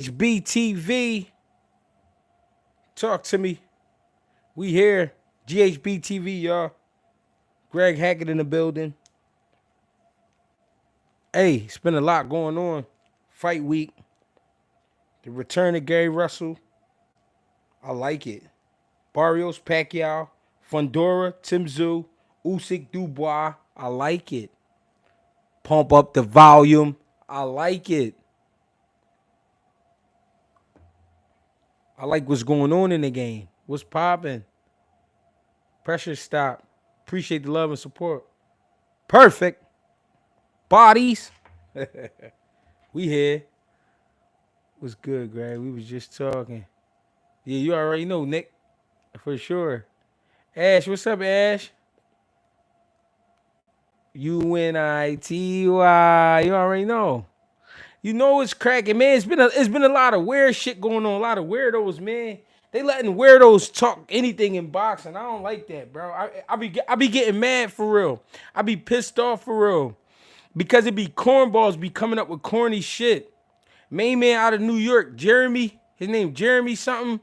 GHBTV, talk to me. We here. GHBTV, y'all. Greg Hackett in the building. Hey, it's been a lot going on. Fight week. The return of Gary Russell. I like it. Barrios, Pacquiao, FUNDORA, TSZYU, Usyk, Dubois. I like it. Pump up the volume. I like it. I like what's going on in the game. What's popping? Pressure stop. Appreciate the love and support. Perfect. Bodies. We here. What's good, Greg? We was just talking. Yeah, you already know, Nick. For sure. Ash, what's up, Ash? UNITY. You already know. You know it's cracking, man. It's been a lot of weird shit going on. A lot of weirdos, man. They letting weirdos talk anything in boxing. I don't like that, bro. I be getting mad for real. I be pissed off for real. Because it be cornballs be coming up with corny shit. Main man out of New York, Jeremy. His name Jeremy something.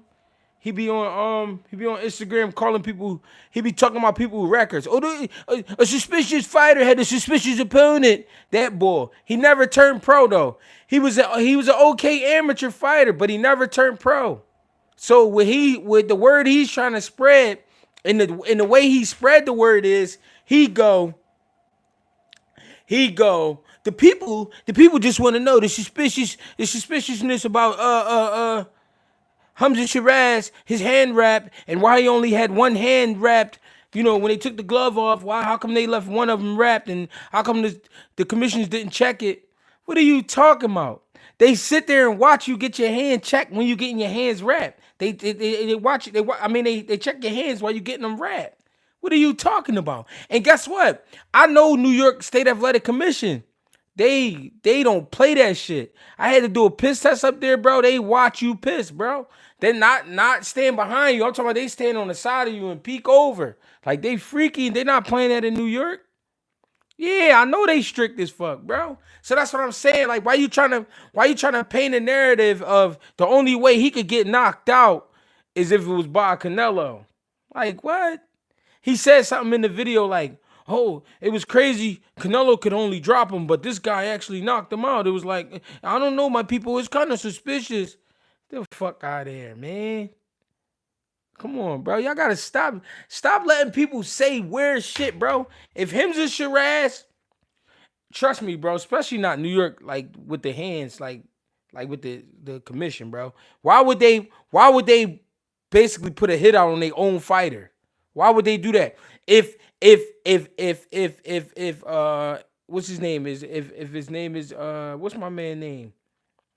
He be on Instagram calling people. He be talking about people with records. Oh, a suspicious fighter had a suspicious opponent. That boy. He never turned pro though. He was an okay amateur fighter, but he never turned pro. So with the word he's trying to spread, and the way he spread the word is he go. The people just want to know the suspiciousness about Hamza Shiraz, his hand wrapped, and why he only had one hand wrapped. You know, when they took the glove off, how come they left one of them wrapped, and how come the commissioners didn't check it? What are you talking about? They sit there and watch you get your hand checked when you getting your hands wrapped. They watch it. They check your hands while you getting them wrapped. What are you talking about? And guess what? I know New York State Athletic Commission. They don't play that shit. I had to do a piss test up there, bro. They watch you piss, bro. They're not stand behind you. I'm talking about they stand on the side of you and peek over. Like they freaky. They're not playing that in New York. Yeah, I know they strict as fuck, bro. So that's what I'm saying. Like, why you trying to paint a narrative of the only way he could get knocked out is if it was by Canelo? Like, what? He said something in the video like, oh, it was crazy. Canelo could only drop him, but this guy actually knocked him out. It was like, I don't know, my people. It's kind of suspicious. Get the fuck out of here, man. Come on, bro. Y'all gotta stop letting people say weird shit, bro. If him's a Shiraz, trust me, bro, especially not New York, like with the hands, like with the commission, bro. Why would they basically put a hit out on their own fighter? Why would they do that? If what's his name is if his name is what's my man name?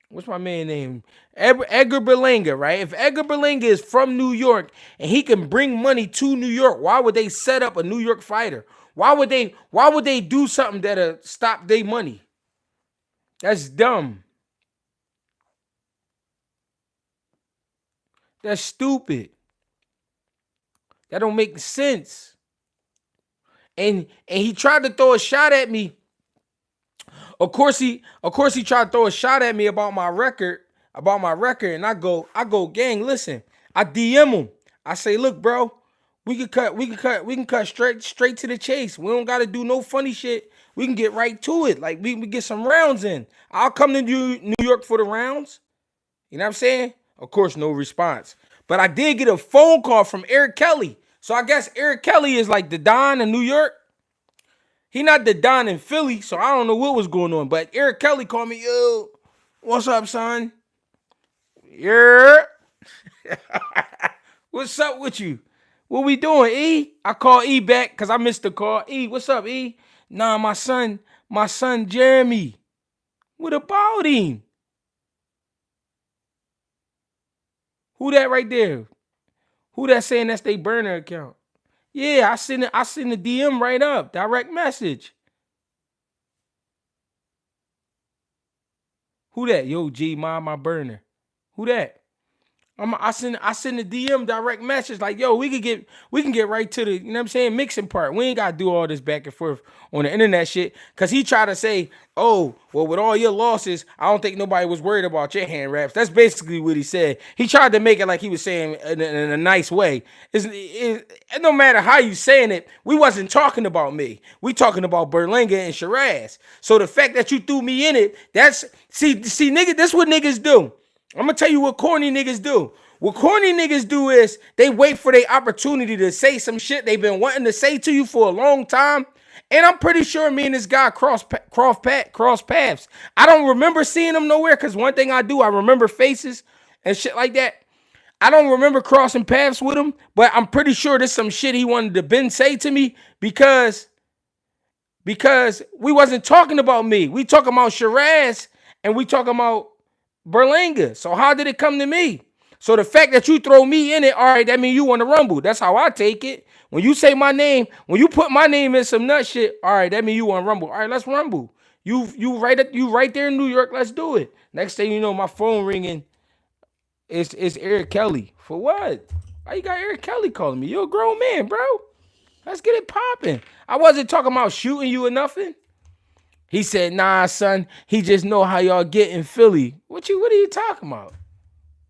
What's my man name? Edgar Berlanga, right? If Edgar Berlanga is from New York and he can bring money to New York, why would they set up a New York fighter? Why would they do something that'll stop their money? That's dumb. That's stupid. That don't make sense. And he tried to throw a shot at me. Of course he tried to throw a shot at me about my record, and I go, gang, listen. I DM him. I say, look, bro, we can cut straight to the chase. We don't gotta do no funny shit. We can get right to it. Like we get some rounds in. I'll come to New York for the rounds. You know what I'm saying? Of course, no response. But I did get a phone call from Eric Kelly. So I guess Eric Kelly is like the Don in New York. He not the Don in Philly, so I don't know what was going on. But Eric Kelly called me, yo, what's up, son? Yeah. What's up with you? What we doing, E? I call E back because I missed the call. E, what's up, E? Nah, my son Jeremy. What about him? Who that right there? Who that saying that's their burner account? Yeah, I send the DM right up. Direct message. Who that? Yo, G, my burner. Who that? I send a DM direct message like, yo, we can get right to the, you know what I'm saying, mixing part. We ain't gotta do all this back and forth on the internet shit. Cause he tried to say, oh, well, with all your losses, I don't think nobody was worried about your hand wraps. That's basically what he said. He tried to make it like he was saying in a nice way. It no matter how you saying it, we wasn't talking about me. We talking about Berlanga and Shiraz. So the fact that you threw me in it, that's see nigga, that's what niggas do. I'm gonna tell you what corny niggas do. What corny niggas do is they wait for their opportunity to say some shit they've been wanting to say to you for a long time. And I'm pretty sure me and this guy cross paths. I don't remember seeing him nowhere because one thing I do, I remember faces and shit like that. I don't remember crossing paths with him, but I'm pretty sure there's some shit he wanted to Ben say to me because we wasn't talking about me. We talking about Shiraz and we talking about Berlanga. So how did it come to me? So the fact that you throw me in it, all right, that means you want to rumble. That's how I take it. When you say my name, when you put my name in some nut shit, all right, that means you want to rumble. All right, let's rumble. You right there in New York. Let's do it. Next thing you know, my phone ringing. It's Eric Kelly. For what? Why you got Eric Kelly calling me? You're a grown man, bro. Let's get it popping. I wasn't talking about shooting you or nothing. He said, nah, son, he just know how y'all get in Philly. What are you talking about?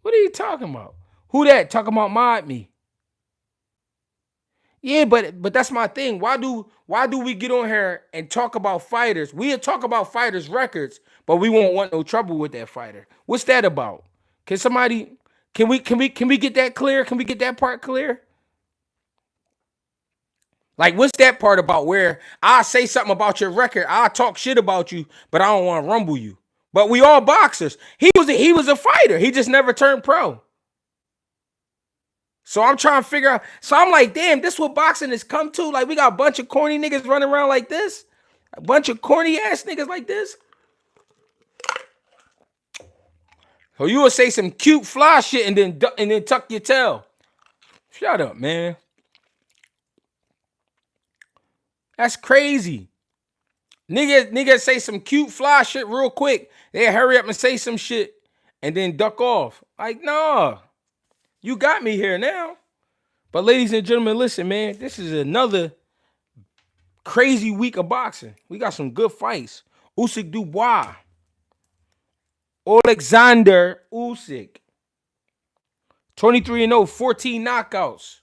What are you talking about? Who that? Talking about mod me. Yeah, but that's my thing. Why do we get on here and talk about fighters? We'll talk about fighters' records, but we won't want no trouble with that fighter. What's that about? Can we get that clear? Can we get that part clear? Like, what's that part about where I say something about your record, I talk shit about you, but I don't want to rumble you. But we all boxers. He was a fighter. He just never turned pro. So I'm trying to figure out. So I'm like, damn, this what boxing has come to. Like, we got a bunch of corny niggas running around like this. A bunch of corny ass niggas like this. So you will say some cute fly shit and then tuck your tail. Shut up, man. That's crazy. Niggas say some cute fly shit real quick. They hurry up and say some shit and then duck off. Like, nah. You got me here now. But ladies and gentlemen, listen, man. This is another crazy week of boxing. We got some good fights. Usyk Dubois. Alexander Usyk. 23-0, 14 knockouts.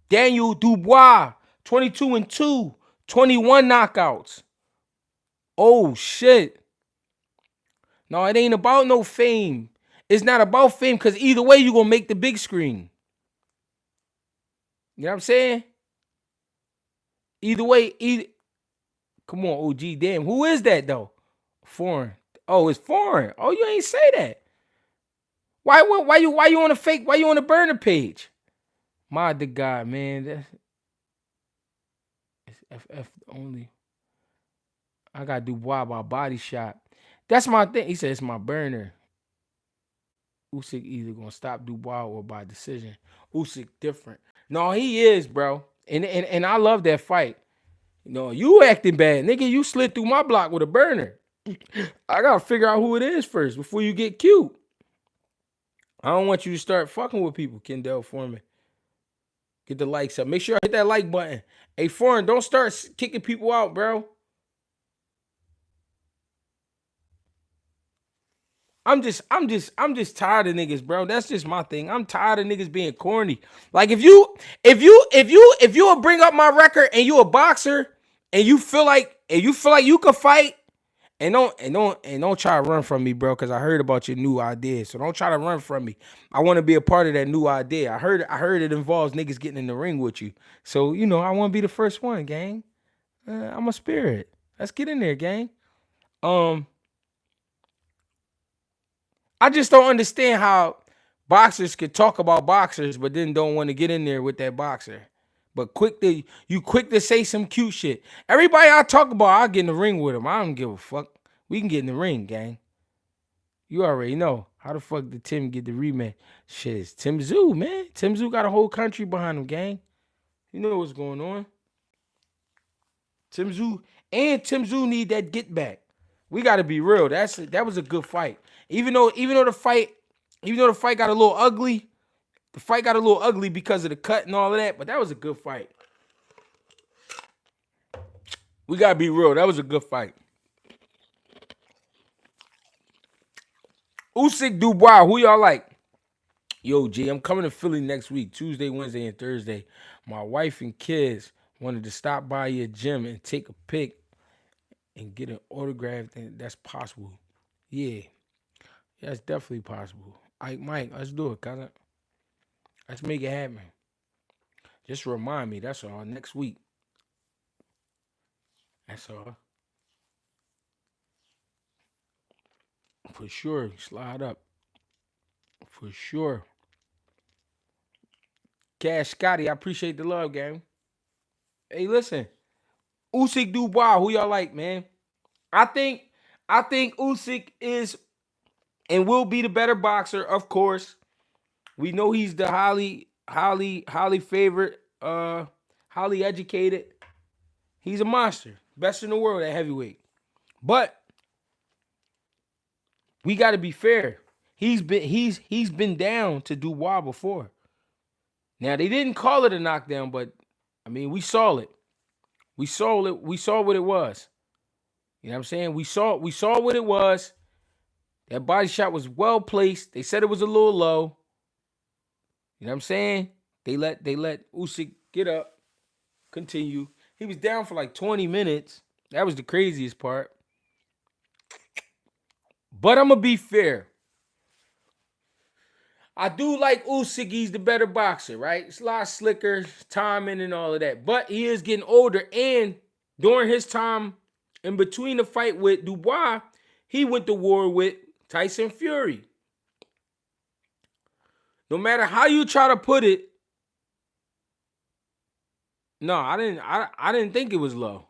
Daniel Dubois. 22-2, 21 knockouts. Oh, shit. No, it ain't about no fame. It's not about fame because either way, you're going to make the big screen. You know what I'm saying? Either way, come on, OG, damn. Who is that, though? Foreign. Oh, it's foreign. Oh, you ain't say that. Why you on a fake? Why you on a burner page? My the God, man. It's FF only. I got Dubois by body shot. That's my thing. He said it's my burner. Usyk either gonna stop Dubois or by decision. Usyk different. No, he is, bro. And I love that fight. You know, you acting bad. Nigga, you slid through my block with a burner. I gotta figure out who it is first before you get cute. I don't want you to start fucking with people, Kendall Foreman. Get the likes up. Make sure I hit that like button. Hey, Foreign, don't start kicking people out, bro. I'm just tired of niggas, bro. That's just my thing. I'm tired of niggas being corny. Like if you will bring up my record and you a boxer and you feel like you could fight and don't try to run from me, bro, because I heard about your new idea. So don't try to run from me. I want to be a part of that new idea. I heard it involves niggas getting in the ring with you. So, you know, I want to be the first one, gang. I'm a spirit. Let's get in there, gang. I just don't understand how boxers could talk about boxers, but then don't want to get in there with that boxer. But quick to say some cute shit. Everybody I talk about, I'll get in the ring with them. I don't give a fuck. We can get in the ring, gang. You already know. How the fuck did Tim get the rematch? Shit, it's TSZYU, man. TSZYU got a whole country behind him, gang. You know what's going on. TSZYU need that get back. We got to be real. That was a good fight. Even though the fight Even though the fight got a little ugly, because of the cut and all of that, but that was a good fight. We gotta be real. That was a good fight. Usyk, Dubois, who y'all like? Yo, G, I'm coming to Philly next week, Tuesday, Wednesday, and Thursday. My wife and kids wanted to stop by your gym and take a pic and get an autograph. And that's possible. Yeah, that's definitely possible. Mike, let's do it, cousin. Let's make it happen. Just remind me. That's all. Next week. That's all. For sure. Slide up. For sure. Cash Scotty, I appreciate the love, gang. Hey, listen. Usyk Dubois, who y'all like, man? I think Usyk is and will be the better boxer, of course. We know he's the highly favorite, highly educated. He's a monster. Best in the world at heavyweight. But we got to be fair. He's been down to Dubois before. Now they didn't call it a knockdown, but I mean we saw it. We saw it. We saw what it was. You know what I'm saying? We saw what it was. That body shot was well placed. They said it was a little low. You know what I'm saying? They let Usyk get up, continue. He was down for like 20 minutes. That was the craziest part. But I'm gonna be fair. I do like Usyk. He's the better boxer, right? It's a lot slicker, timing and all of that. But he is getting older. And during his time in between the fight with Dubois, he went to war with Tyson Fury. No matter how you try to put it, no, I didn't think it was low.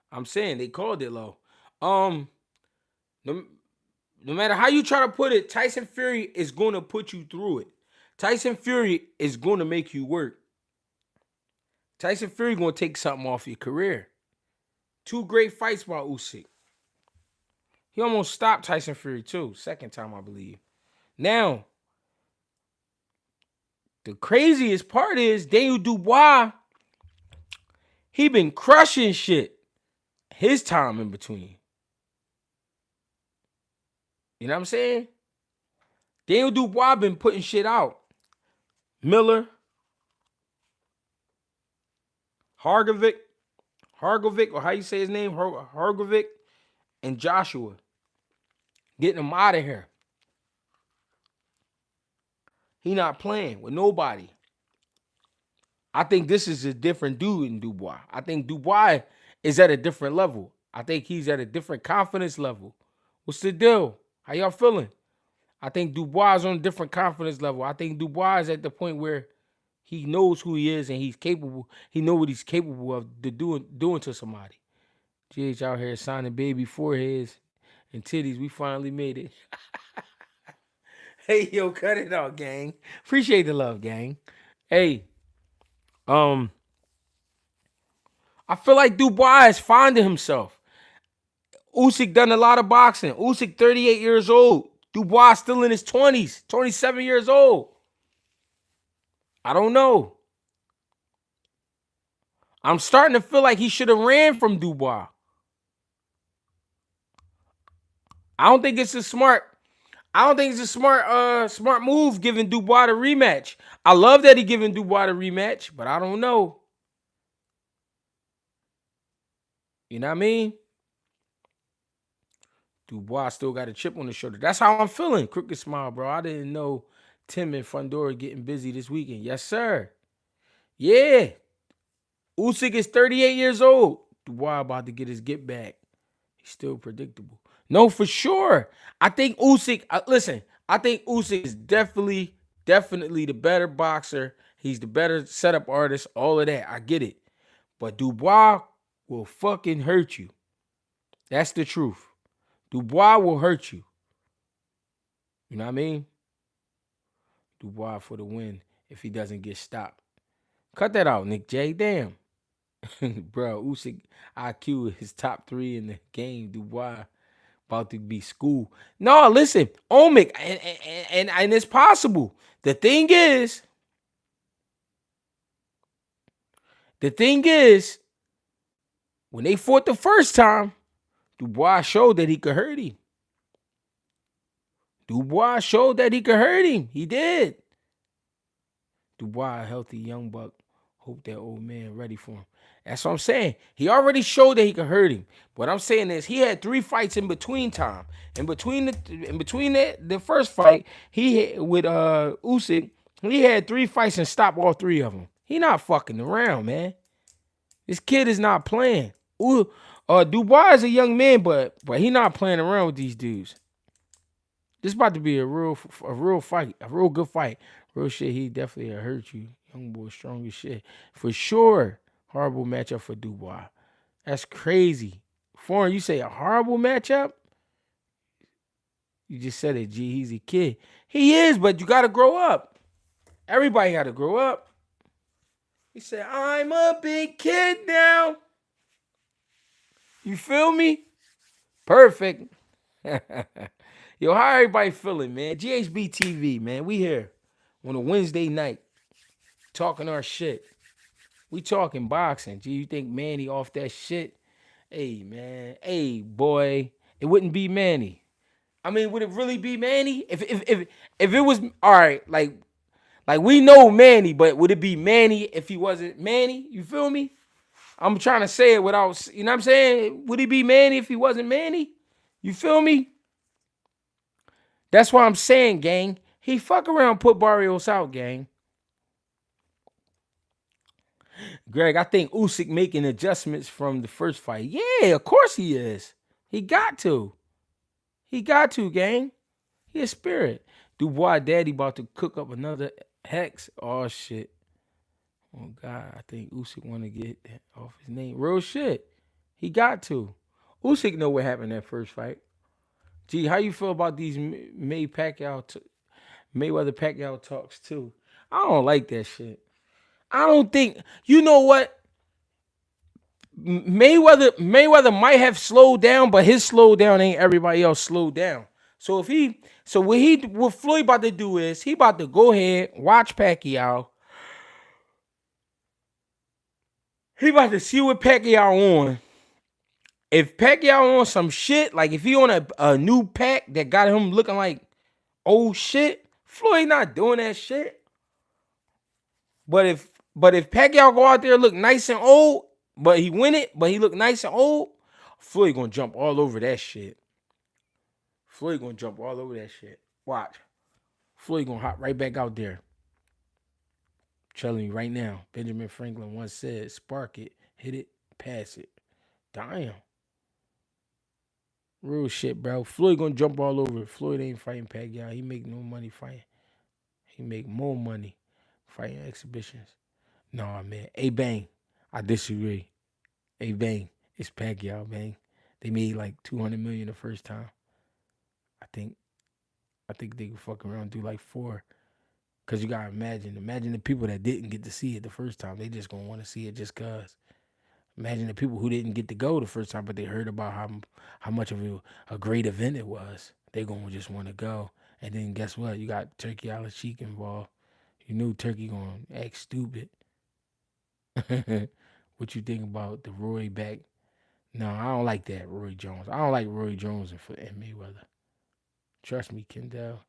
I'm saying they called it low. No matter how you try to put it, Tyson Fury is going to put you through it. Tyson Fury is going to make you work. Tyson Fury going to take something off your career. 2 great fights by Usyk. He almost stopped Tyson Fury too. Second time, I believe. Now, the craziest part is Daniel Dubois, he been crushing shit his time in between. You know what I'm saying? Daniel Dubois been putting shit out. Miller, Hargovic, or how you say his name, Hargovic, and Joshua. Getting him out of here. He not playing with nobody. I think this is a different dude in Dubois. I think Dubois is at a different level. I think he's at a different confidence level. What's the deal? How y'all feeling? I think Dubois is on a different confidence level. I think Dubois is at the point where he knows who he is and he's capable. He knows what he's capable of doing to somebody. GH out here signing baby foreheads and titties. We finally made it. Hey, yo, cut it out, gang. Appreciate the love, gang. Hey, I feel like Dubois is finding himself. Usyk done a lot of boxing. Usyk 38 years old. Dubois still in his 20s, 27 years old. I don't know. I'm starting to feel like he should have ran from Dubois. I don't think it's a smart move giving Dubois the rematch. I love that he giving Dubois the rematch, but I don't know. You know what I mean? Dubois still got a chip on the shoulder. That's how I'm feeling. Crooked smile, bro. I didn't know Tim and Fundora getting busy this weekend. Yes, sir. Yeah. Usyk is 38 years old. Dubois about to get his get back. He's still predictable. No, for sure. I think Usyk, listen, I think Usyk is definitely the better boxer. He's the better setup artist, all of that. I get it. But Dubois will fucking hurt you. That's the truth. Dubois will hurt you. You know what I mean? Dubois for the win if he doesn't get stopped. Cut that out, Nick J. Damn. Bro, Usyk IQ is top 3 in the game. Dubois About to be school. No, listen, Omic, and it's possible. The thing is, when they fought the first time, Dubois showed that he could hurt him. Dubois showed that he could hurt him. He did. Dubois, a healthy young buck. Hope that old man ready for him. That's what I'm saying. He already showed that he could hurt him. What I'm saying is he had 3 fights in between time. In between the first fight, he had, with Usyk, he had 3 fights and stopped all 3 of them. He not fucking around, man. This kid is not playing. Dubois is a young man, but he not playing around with these dudes. This about to be a real fight, a real good fight. Real shit, he definitely hurt you. Young boy, strong as shit. For sure, horrible matchup for Dubois. That's crazy. Foreign, you say a horrible matchup? You just said it, G. He's a kid. He is, but you got to grow up. Everybody got to grow up. He said, I'm a big kid now. You feel me? Perfect. Yo, how everybody feeling, man? GHB TV, man. We here on a Wednesday night talking our shit. We talking boxing. Gee, you think Manny off that shit? Hey, man. Hey, boy. It wouldn't be Manny. I mean, would it really be Manny? If it was, all right, like we know Manny, but would it be Manny if he wasn't Manny? You feel me? I'm trying to say it without, you know what I'm saying? Would he be Manny if he wasn't Manny? You feel me? That's why I'm saying, gang. He fuck around, put Barrios out, gang. Greg, I think Usyk making adjustments from the first fight. Yeah, of course he is. He got to. He got to, gang. He a spirit. Dubois daddy about to cook up another hex. Oh, shit. Oh, God. I think Usyk want to get off his name. Real shit. He got to. Usyk know what happened that first fight. Gee, how you feel about these Mayweather Pacquiao talks too? I don't like that shit. I don't think, you know what? Mayweather might have slowed down, but his slowdown ain't everybody else slowed down. So what Floyd about to do is he about to go ahead, watch Pacquiao. He about to see what Pacquiao on. If Pacquiao on some shit, like if he on a new pack that got him looking like old shit, Floyd not doing that shit. But if Pacquiao go out there look nice and old, but he win it, but he look nice and old, Floyd gonna jump all over that shit. Floyd gonna jump all over that shit. Watch. Floyd gonna hop right back out there. I'm telling you right now, Benjamin Franklin once said, spark it, hit it, pass it. Damn. Real shit, bro. Floyd gonna jump all over it. Floyd ain't fighting Pacquiao. He make no money fighting. He make more money fighting exhibitions. No, man. Hey, Bang. I disagree. Hey, Bang. It's Pacquiao, Bang. They made like $200 million the first time. I think they could fuck around and do like 4. Cause you gotta imagine the people that didn't get to see it the first time. They just gonna want to see it just cause. Imagine the people who didn't get to go the first time, but they heard about how much of a great event it was. They gonna just want to go. And then guess what? You got Turkey Al Sheik involved. You knew Turkey gonna act stupid. What you think about the Roy back? No, I don't like that, Roy Jones. I don't like Roy Jones and Mayweather. Trust me, Kendall.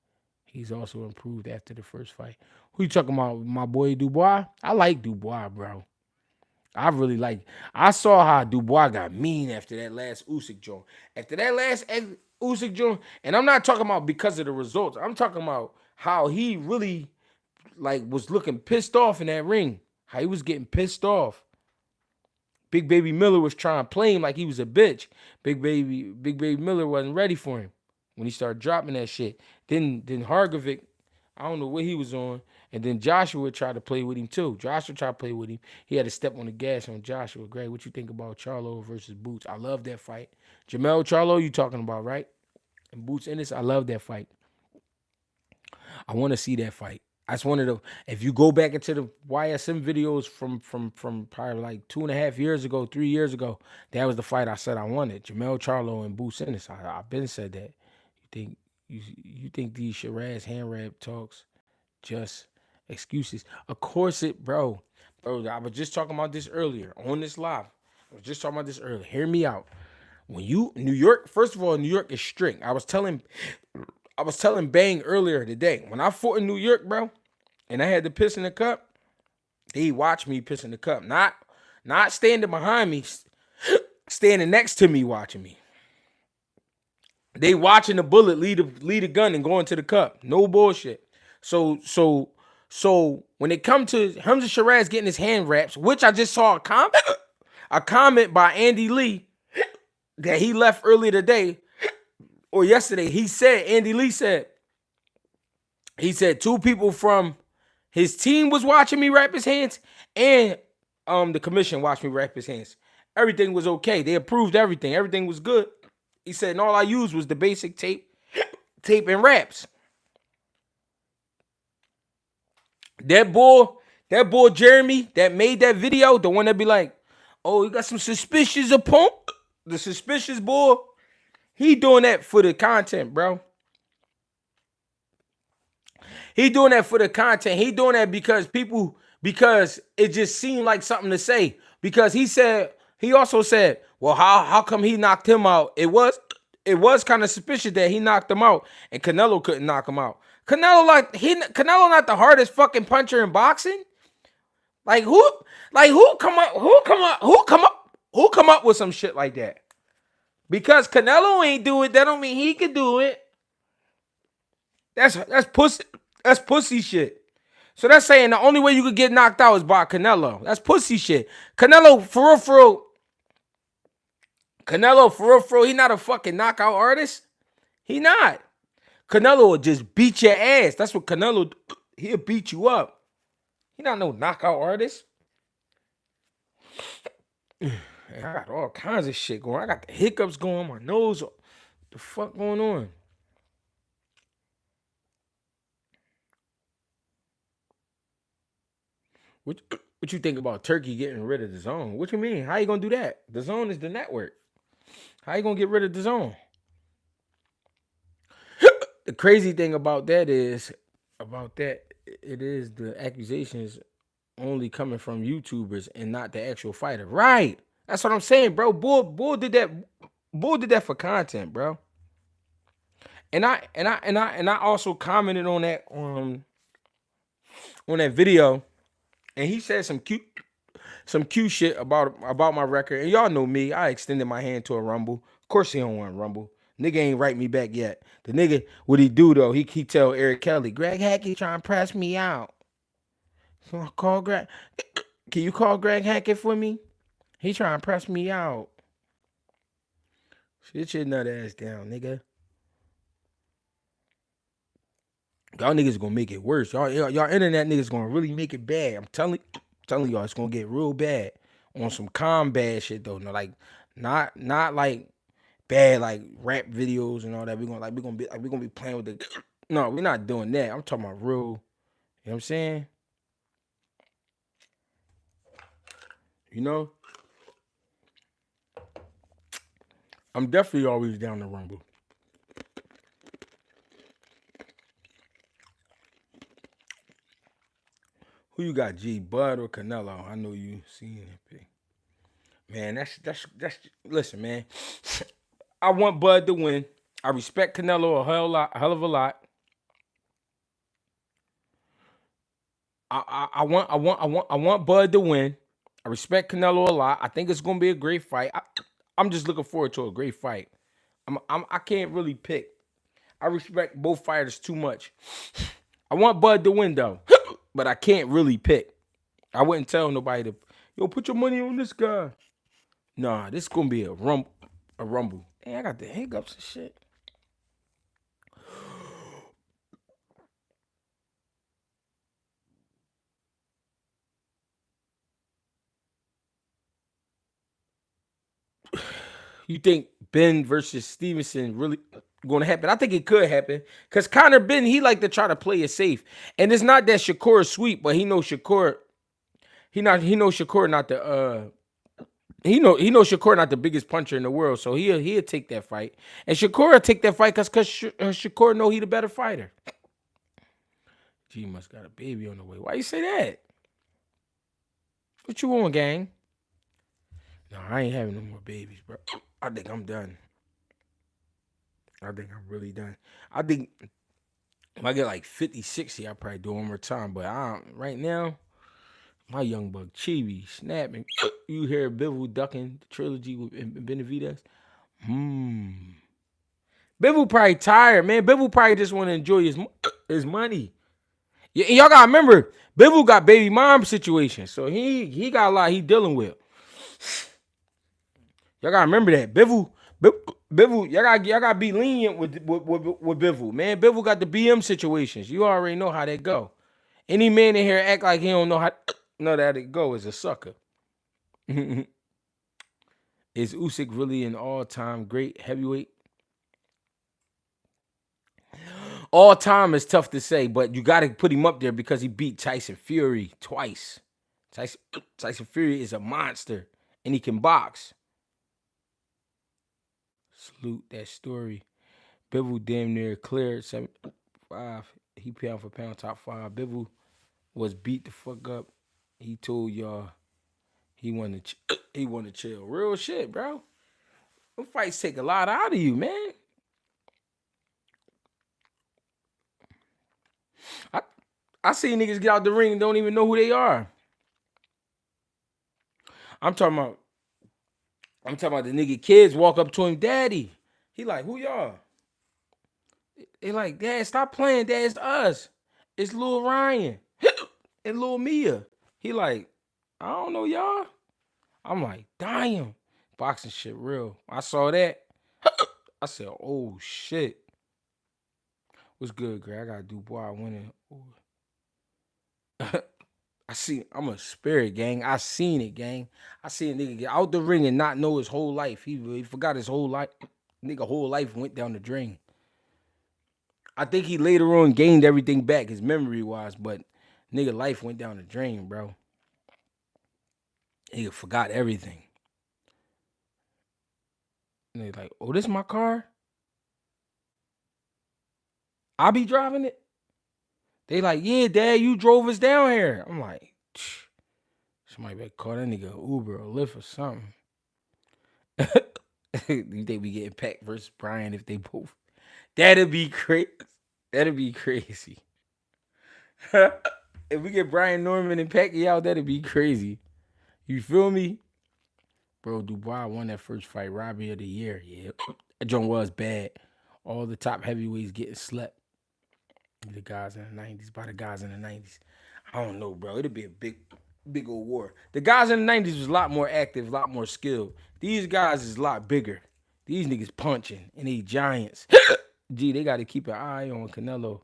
He's also improved after the first fight. Who you talking about? My boy Dubois? I like Dubois, bro. I saw how Dubois got mean after that last Usyk joint. After that last Usyk joint, and I'm not talking about because of the results. I'm talking about how he really was looking pissed off in that ring. How he was getting pissed off. Big Baby Miller was trying to play him like he was a bitch. Big Baby Miller wasn't ready for him when he started dropping that shit. Then Hargovic, I don't know what he was on. And then Joshua tried to play with him too. Joshua tried to play with him. He had to step on the gas on Joshua. Greg, what you think about Charlo versus Boots? I love that fight. Jamel Charlo, you talking about, right? And Boots Ennis, I love that fight. I want to see that fight. That's one of the. If you go back into the YSM videos from probably like 2.5 years ago, 3 years ago, that was the fight I said I wanted. Jamel Charlo and Boo Sinis. I've been said that. You think these Shiraz hand wrap talks just excuses? Of course it, bro. Bro, I was just talking about this earlier on this live. I was just talking about this earlier. Hear me out. When you New York, first of all, New York is strict. I was telling Bang earlier today. When I fought in New York, bro, and I had to piss in the cup, they watched me piss in the cup. Not standing behind me, standing next to me watching me. They watching the bullet lead the gun and go into the cup. No bullshit. So when it come to Hamza Shiraz getting his hand wraps, which I just saw a comment by Andy Lee that he left earlier today or yesterday. Andy Lee said two people from his team was watching me wrap his hands, and the commission watched me wrap his hands. Everything was okay. They approved everything. Everything was good. He said, and all I used was the basic tape and wraps. That boy Jeremy that made that video, the one that be like, oh, you got some suspicious opponent, the suspicious boy. He doing that for the content, bro. He doing that for the content. He doing that because it just seemed like something to say. Because he also said, well, how come he knocked him out? It was kind of suspicious that he knocked him out and Canelo couldn't knock him out. Canelo not the hardest fucking puncher in boxing. Who come up with some shit like that? Because Canelo ain't do it, that don't mean he can do it. That's pussy. That's pussy shit. So that's saying the only way you could get knocked out is by Canelo. That's pussy shit. Canelo, for real, he not a fucking knockout artist. He not. Canelo will just beat your ass. That's what Canelo, he'll beat you up. He not no knockout artist. I got all kinds of shit going. I got the hiccups going, my nose. What the fuck going on? What you think about Turkey getting rid of the zone? What you mean? How you gonna do that? The zone is the network. How you gonna get rid of the zone? The crazy thing about that is the accusations only coming from YouTubers and not the actual fighter. Right. That's what I'm saying, bro. Bull did that. Bull did that for content, bro. And I also commented on that video, and he said some cute shit about my record. And y'all know me. I extended my hand to a rumble. Of course he don't want rumble. Nigga ain't write me back yet. The nigga, what he do though, he tell Eric Kelly, Greg Hackett trying to press me out. So I call Greg. Can you call Greg Hackett for me? He trying to press me out. Sit your nut ass down, nigga. Y'all niggas gonna make it worse. Y'all internet niggas gonna really make it bad. I'm telling y'all, it's gonna get real bad on some calm bad shit though. No, like not like bad like rap videos and all that. We're gonna be playing with the. No, we're not doing that. I'm talking about real. You know what I'm saying? You know, I'm definitely always down to rumble. Who you got, G Bud or Canelo? I know you seen it. Man, that's listen, man. I want Bud to win. I respect Canelo a hell of a lot. I want Bud to win. I respect Canelo a lot. I think it's gonna be a great fight. I'm just looking forward to a great fight. I can't really pick. I respect both fighters too much. I want Bud to win though, but I can't really pick. I wouldn't tell nobody to put your money on this guy. Nah, this is gonna be a rumble. Hey, I got the hiccups and shit. You think Ben versus Stevenson really? going to happen. I think it could happen because Conor Ben, he like to try to play it safe, and it's not that Shakur is sweet, but he knows Shakur. He knows Shakur not the he knows Shakur not the biggest puncher in the world, so he'll take that fight, and Shakur will take that fight because Shakur know he the better fighter. G must got a baby on the way. Why you say that? What you want, gang? No, I ain't having no more babies, bro. I think I'm done. I think I'm really done. I think if I get like 50, 60, I'll probably do one more time. But right now, my young buck Chibi snapping. You hear Bivol ducking the trilogy with Benavidez? Bivol probably tired, man. Bivol probably just want to enjoy his money. Yeah, and y'all gotta remember, Bivol got baby mom situation, so he got a lot he dealing with. Y'all gotta remember that Bivol, y'all gotta be lenient with Bivol, man. Bivol got the BM situations. You already know how that go. Any man in here act like he don't know how that it go is a sucker. Is Usyk really an all-time great heavyweight? All time is tough to say, but you got to put him up there because he beat Tyson Fury twice. Tyson Fury is a monster, and he can box. Salute that story. Bivol damn near cleared 75. He pound for pound top 5. Bivol was beat the fuck up. He told y'all he wanted to chill. Real shit, bro. Them fights take a lot out of you, man. I see niggas get out the ring and don't even know who they are. I'm talking about the nigga kids walk up to him, daddy. He like, who y'all? They like, Dad, stop playing. Dad, it's us. It's Lil Ryan and Lil Mia. He like, I don't know y'all. I'm like, damn. Boxing shit real. I saw that. I said, oh shit. What's good, Greg? I got Dubois winning. I'm a spirit, gang. I seen it, gang. I seen a nigga get out the ring and not know his whole life. He forgot his whole life. Nigga whole life went down the drain. I think he later on gained everything back, his memory wise, but nigga life went down the drain, bro. Nigga forgot everything. And they like, oh, this my car? I be driving it? They like, yeah, Dad, you drove us down here. I'm like, somebody better call that nigga Uber or Lyft or something. You think we getting Pac versus Brian if they both? That'd be crazy. That'd be crazy. If we get Brian Norman and Pacquiao, that'd be crazy. You feel me? Bro, Dubois won that first fight, robbery of the year. Yeah, that joint was bad. All the top heavyweights getting slept. The guys in the 90s, by the guys in the 90s. I don't know, bro. It'd be a big old war. The guys in the 90s was a lot more active, a lot more skilled. These guys is a lot bigger. These niggas punching, and they giants. Gee, they got to keep an eye on Canelo.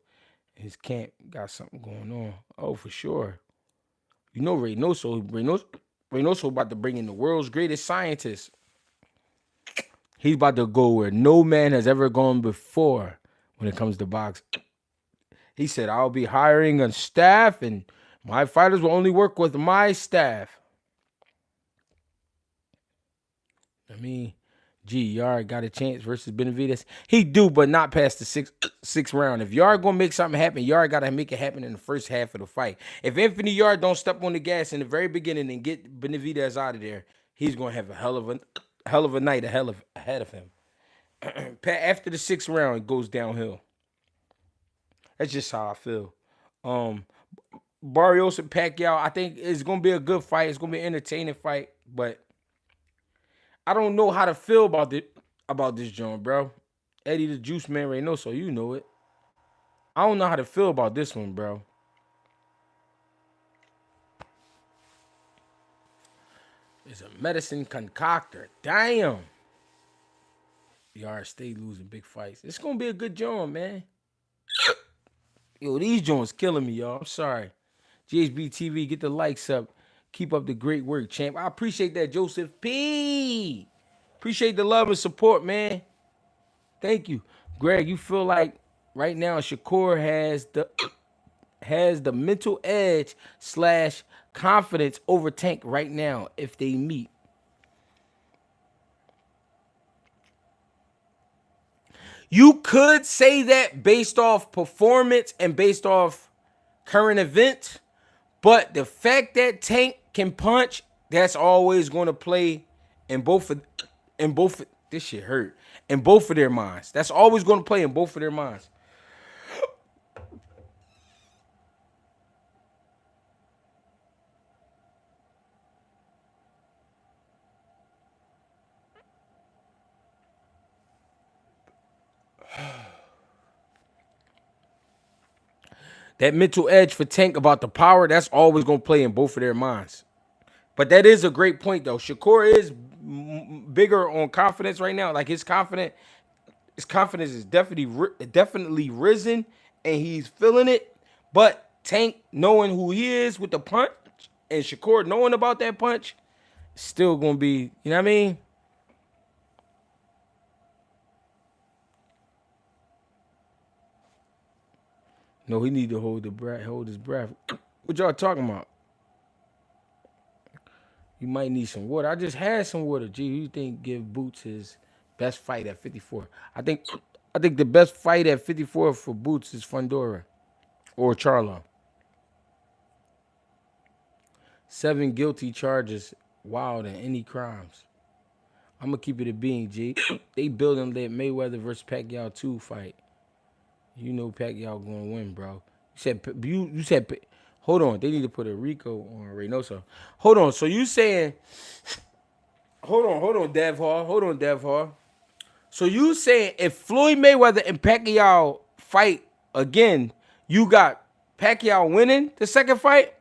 His camp got something going on. Oh, for sure. You know Reynoso about to bring in the world's greatest scientist. He's about to go where no man has ever gone before when it comes to boxing. He said, I'll be hiring a staff and my fighters will only work with my staff. I mean, Yard got a chance versus Benavidez. He do, but not past the sixth round. If Yard gonna make something happen, Yard gotta make it happen in the first half of the fight. If Anthony Yard don't step on the gas in the very beginning and get Benavidez out of there, he's gonna have a hell of a night ahead of him. After the 6th round, it goes downhill. That's just how I feel. Barrios and Pacquiao, I think it's gonna be a good fight. It's gonna be an entertaining fight, but I don't know how to feel about this joint, bro. Eddie the Juice Man Reynoso, you know it. I don't know how to feel about this one, bro. It's a medicine concoctor. Damn. Y'all stay losing big fights. It's gonna be a good joint, man. Yo, these joints killing me, y'all. I'm sorry. GHB TV, get the likes up. Keep up the great work, champ. I appreciate that, Joseph P. Appreciate the love and support, man. Thank you. Greg, you feel like right now Shakur has the mental edge slash confidence over Tank right now if they meet. You could say that based off performance and based off current events, but the fact that Tank can punch, that's always going to play in both of this shit hurt in both of their minds. That's always going to play in both of their minds. That mental edge for Tank about the power, that's always going to play in both of their minds. But that is a great point, though. Shakur is bigger on confidence right now. Like his confidence is definitely risen, and he's feeling it. But Tank knowing who he is with the punch, and Shakur knowing about that punch, still gonna be, you know what I mean? No, he need to hold his breath. What y'all talking about? You might need some water. I just had some water. Gee, who you think give Boots his best fight at 54? I think the best fight at 54 for Boots is Fundora or Charlo. 7 guilty charges, wild than any crimes. I'm gonna keep it a being, G. They building that Mayweather versus Pacquiao 2 fight. You know Pacquiao gonna win, bro. You said hold on. They need to put a Rico on Reynoso. Hold on. So you saying hold on, Dev Hall. Hold on, Dev Hall. So you saying if Floyd Mayweather and Pacquiao fight again, you got Pacquiao winning the second fight?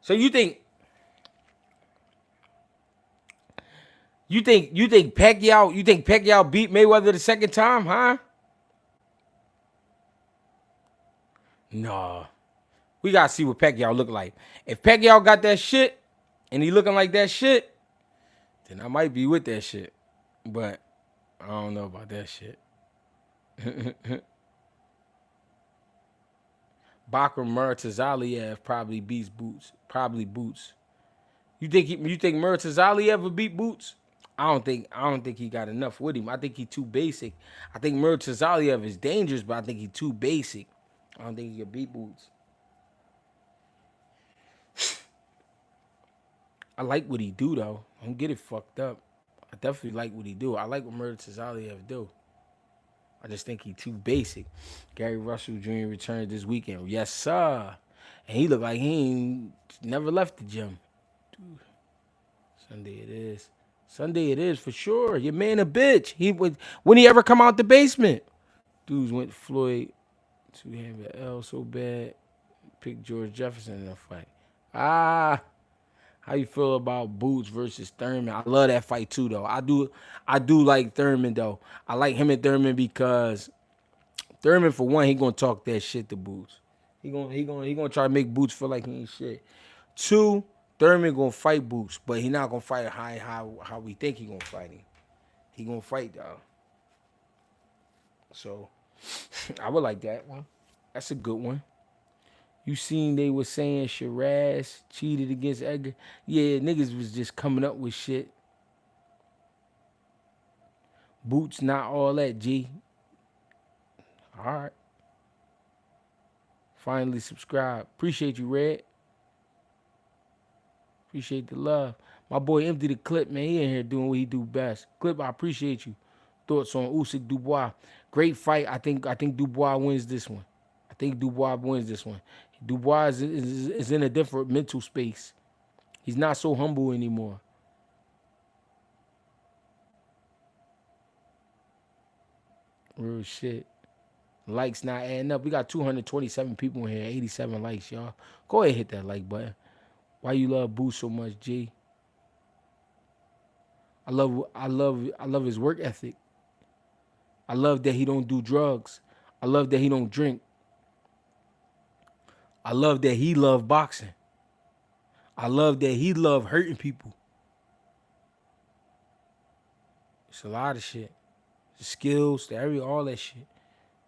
So you think Pacquiao beat Mayweather the second time, huh? No. We gotta see what Pacquiao look like. If Pacquiao got that shit and he looking like that shit, then I might be with that shit. But I don't know about that shit. Bakr Murtazaliev probably beats Boots. Probably Boots. You think Murtazaliev would beat Boots? I don't think he got enough with him. I think he too basic. I think Murtazaliev is dangerous, but I think he too basic. I don't think he can beat Boots. I like what he do though. Don't get it fucked up. I definitely like what he do. I like what Murtazaliev do. I just think he too basic. Gary Russell Jr. returned this weekend. Yes, sir. And he looked like he ain't never left the gym. Sunday it is. Sunday it is for sure. Your man a bitch. He would when he ever come out the basement. Dudes went Floyd to have an L so bad. Pick George Jefferson in a fight. Ah, how you feel about Boots versus Thurman? I love that fight too, though. I do like Thurman though. I like him and Thurman because Thurman, for one, he gonna talk that shit to Boots. He gonna try to make Boots feel like he ain't shit. Two, Thurman gonna fight Boots, but he not gonna fight how we think he gonna fight him. He gonna fight though. So I would like that one. That's a good one. You seen they was saying Shiraz cheated against Edgar? Yeah, niggas was just coming up with shit. Boots not all that, G. All right. Finally subscribe. Appreciate you, Red. Appreciate the love. My boy Empty the Clip, man. He in here doing what he do best. Clip, I appreciate you. Thoughts on Usyk Dubois. Great fight. I think Dubois wins this one. I think Dubois wins this one. Dubois is in a different mental space. He's not so humble anymore. Real shit. Likes not adding up. We got 227 people in here, 87 likes, y'all. Go ahead and hit that like button. Why you love Boo so much, G? I love his work ethic. I love that he don't do drugs. I love that he don't drink. I love that he love boxing. I love that he love hurting people. It's a lot of shit. The skills, all that shit.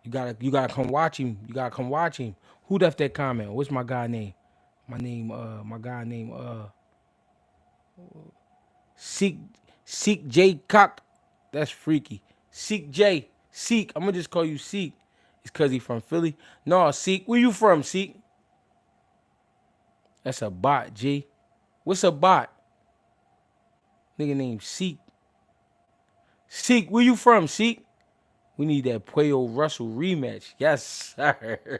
You gotta come watch him. You gotta come watch him. Who left that comment? What's my guy name? My guy name Seek Seek J Cock. That's freaky. Seek J. Seek. I'm gonna just call you Seek. It's cause he from Philly. No, Seek. Where you from, Seek? That's a bot, G. What's a bot? Nigga named Seek. Seek, where you from, Seek? We need that Puyo Russell rematch. Yes, sir.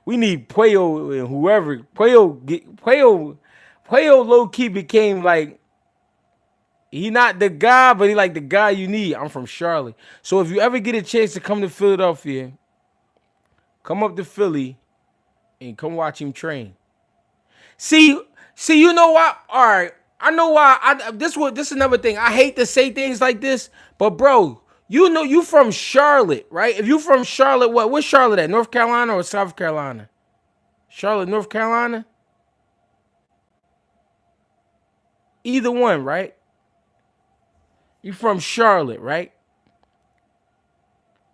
We need Puyo and whoever. Puyo low key became like, he not the guy, but he like the guy you need. I'm from Charlotte. So if you ever get a chance to come to Philadelphia, come up to Philly and come watch him train. See, you know what? All right, I know why. This is another thing. I hate to say things like this, but bro, you know you from Charlotte, right? If you from Charlotte, where's Charlotte at? North Carolina or South Carolina? Charlotte, North Carolina? Either one, right? You from Charlotte, right?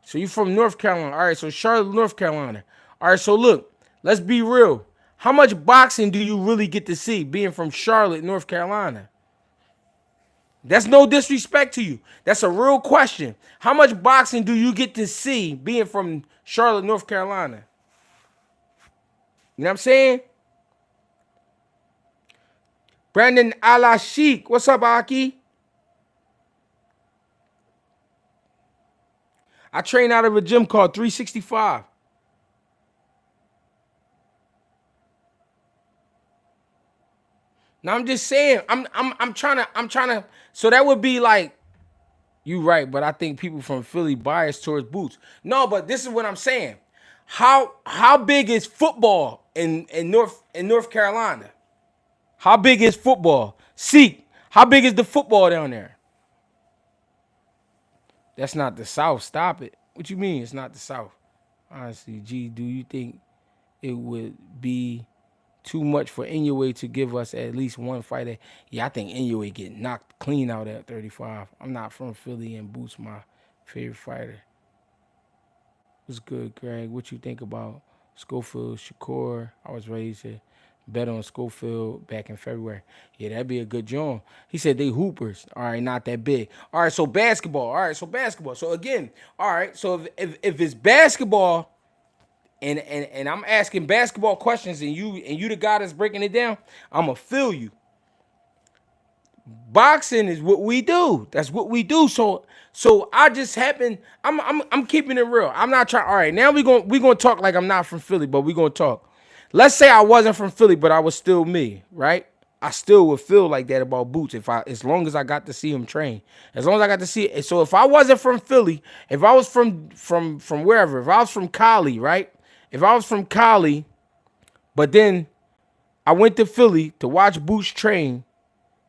So you from North Carolina. All right, so Charlotte, North Carolina. All right, so look, let's be real. How much boxing do you really get to see being from Charlotte, North Carolina? That's no disrespect to you. That's a real question. How much boxing do you get to see being from Charlotte, North Carolina? You know what I'm saying? Brandon Alashik. What's up, Aki? I train out of a gym called 365. Now I'm just saying, I'm trying to. So that would be like, you right, but I think people from Philly bias towards Boots. No, but this is what I'm saying. How big is football in North Carolina? How big is football? Seek, how big is the football down there? That's not the South. Stop it. What you mean it's not the South? Honestly, G, do you think it would be too much for Inoue to give us at least one fighter? Yeah, I think Inoue get knocked clean out at 35. I'm not from Philly, and Boots my favorite fighter. What's good, Greg? What you think about Schofield Shakur? I was ready to bet on Schofield back in February. Yeah, that'd be a good joint. He said they hoopers. All right, not that big. All right, so basketball. All right, so basketball. So again, all right, so if it's basketball, and I'm asking basketball questions, and you the guy that's breaking it down, I'ma feel you. Boxing is what we do. That's what we do. So I just happen. I'm keeping it real. I'm not trying. All right, now we gonna talk like I'm not from Philly, but we gonna talk. Let's say I wasn't from Philly, but I was still me, right? I still would feel like that about Boots as long as I got to see him train. As long as I got to see it. So if I wasn't from Philly, if I was from wherever, if I was from Cali, right? If I was from Cali, but then I went to Philly to watch Boots train,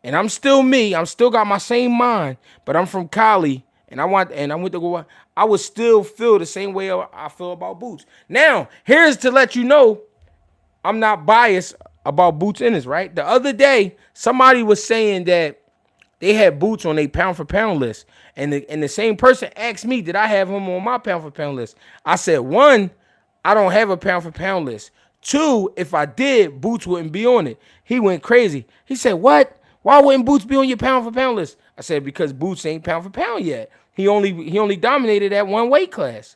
and I'm still me. I'm still got my same mind, but I'm from Cali, and I went to go. I would still feel the same way I feel about Boots. Now, here's to let you know I'm not biased about Boots Ennis, right? The other day, somebody was saying that they had Boots on a pound for pound list, and the same person asked me, did I have him on my pound for pound list? I said, one, I don't have a pound for pound list. Two, if I did, Boots wouldn't be on it. He went crazy. He said, what? Why wouldn't Boots be on your pound for pound list? I said, because Boots ain't pound for pound yet. He only dominated at one weight class.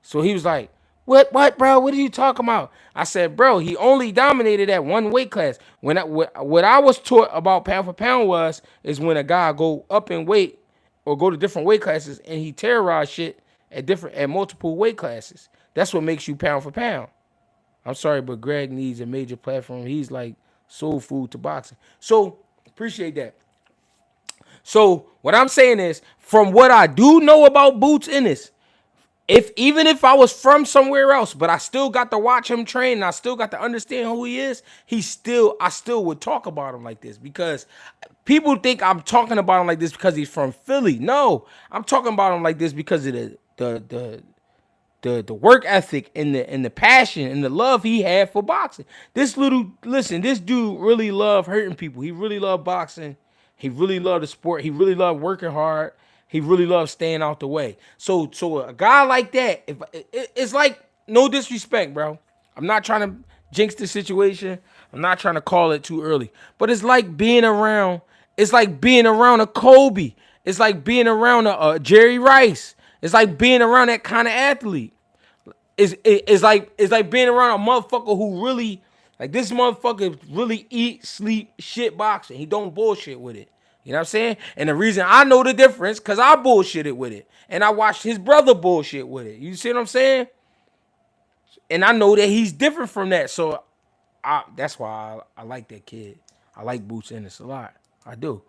So he was like, what, bro? What are you talking about? I said, bro, he only dominated at one weight class. What I was taught about pound for pound is when a guy go up in weight or go to different weight classes and he terrorize shit at multiple weight classes. That's what makes you pound for pound. I'm sorry, but Greg needs a major platform. He's like soul food to boxing. So appreciate that. So what I'm saying is, from what I do know about Boots Ennis, If even if I was from somewhere else, but I still got to watch him train and I still got to understand who he is, I still would talk about him like this because people think I'm talking about him like this because he's from Philly. No, I'm talking about him like this because of the work ethic and the passion and the love he had for boxing. This dude really loved hurting people. He really loved boxing. He really loved the sport. He really loved working hard. He really loved staying out the way. So a guy like that, if it's like no disrespect, bro. I'm not trying to jinx the situation. I'm not trying to call it too early. But it's like being around. It's like being around a Kobe. It's like being around a Jerry Rice. It's like being around that kind of athlete. It's like being around a motherfucker who really like this motherfucker really eat, sleep, shit boxing. He don't bullshit with it. You know what I'm saying? And the reason I know the difference, cause I bullshitted with it. And I watched his brother bullshit with it. You see what I'm saying? And I know that he's different from that. So that's why I like that kid. I like Boots Ennis a lot. I do.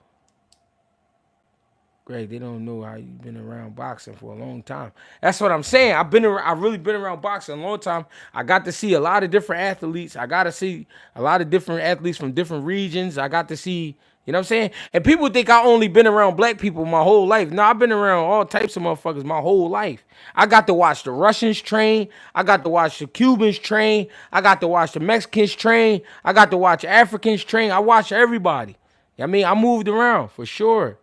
Greg, they don't know how you've been around boxing for a long time. That's what I'm saying. I've really been around boxing a long time. I got to see a lot of different athletes. I got to see a lot of different athletes from different regions. I got to see, you know what I'm saying? And people think I only been around black people my whole life. No, I've been around all types of motherfuckers my whole life. I got to watch the Russians train. I got to watch the Cubans train. I got to watch the Mexicans train. I got to watch Africans train. I watched everybody. I mean, I moved around for sure.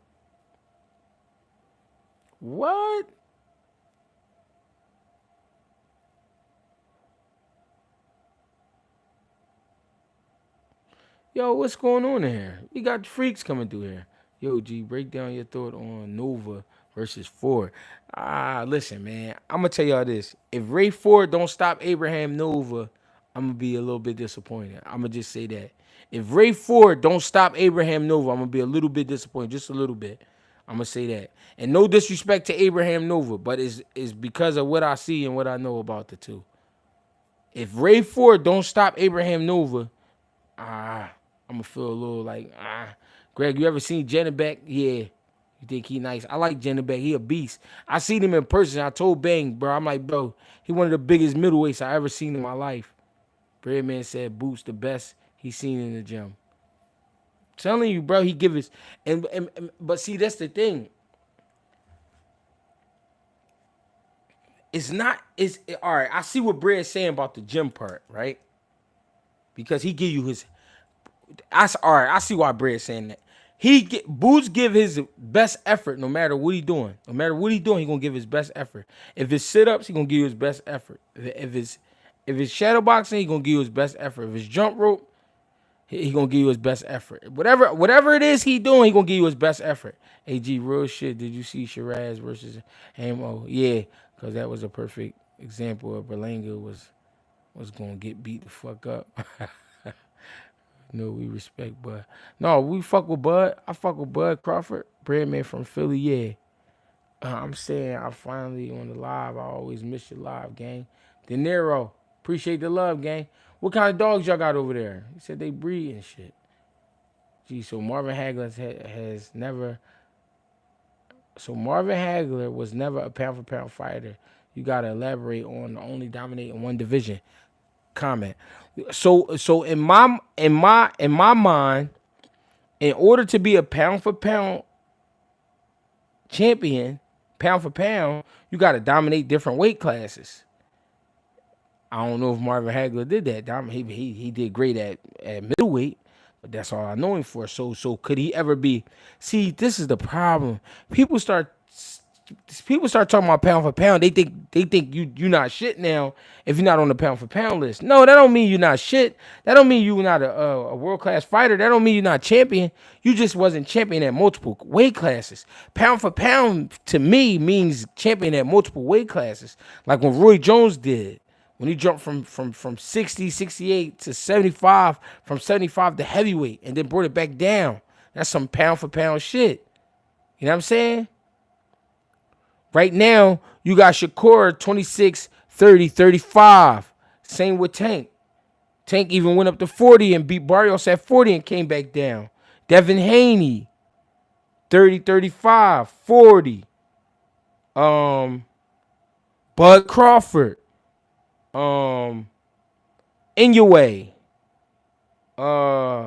What? Yo, what's going on in here? We got freaks coming through here. Yo, G, break down your thought on Nova versus Ford. Listen, man. I'm gonna tell y'all this. If Ray Ford don't stop Abraham Nova, I'm gonna be a little bit disappointed. I'm gonna just say that. If Ray Ford don't stop Abraham Nova, I'm gonna be a little bit disappointed, just a little bit. I'm gonna say that. And no disrespect to Abraham Nova, but it's because of what I see and what I know about the two. If Ray Ford don't stop Abraham Nova, I'm gonna feel a little like Greg, you ever seen Jennebeck? Yeah. You think he nice? I like Jennebeck. He a beast. I seen him in person. I told Bang, bro. I'm like, bro, he one of the biggest middleweights I ever seen in my life. Breadman said Boots the best he's seen in the gym. Telling you, bro, he give his but see, that's the thing. It's not. All right. I see what Bread's saying about the gym part, right? Because he give you his. All right. I see why Bread's saying that. Boots give his best effort no matter what he doing. No matter what he doing, he gonna give his best effort. If it's sit ups, he gonna give you his best effort. If it's shadow boxing, he gonna give you his best effort. If it's jump rope, he gonna give you his best effort. Whatever it is he doing, he gonna give you his best effort. AG, real shit. Did you see Shiraz versus Hamo? Yeah, because that was a perfect example of Berlanga was gonna get beat the fuck up. No, we respect Bud. No, we fuck with Bud. I fuck with Bud Crawford, Breadman from Philly. Yeah, I'm saying I finally on the live. I always miss your live, gang. De Niro, appreciate the love, gang. What kind of dogs y'all got over there? He said they breed and shit. Gee, so Marvin Hagler has never. So Marvin Hagler was never a pound for pound fighter. You gotta elaborate on only dominating one division. Comment. So in my mind, in order to be a pound for pound champion, pound for pound, you got to dominate different weight classes. I don't know if Marvin Hagler did that. He did great at middleweight, but that's all I know him for. So could he ever be? See, this is the problem. People start talking about pound for pound. They think you not shit now if you're not on the pound for pound list. No, that don't mean you're not shit. That don't mean you're not a world class fighter. That don't mean you're not champion. You just wasn't champion at multiple weight classes. Pound for pound to me means champion at multiple weight classes, like when Roy Jones did. When he jumped from 60, 68 to 75, from 75 to heavyweight, and then brought it back down. That's some pound for pound shit. You know what I'm saying? Right now, you got Shakur 26, 30, 35. Same with Tank. Tank even went up to 40 and beat Barrios at 40 and came back down. Devin Haney, 30, 35, 40. Bud Crawford, In Your Way, Canelo.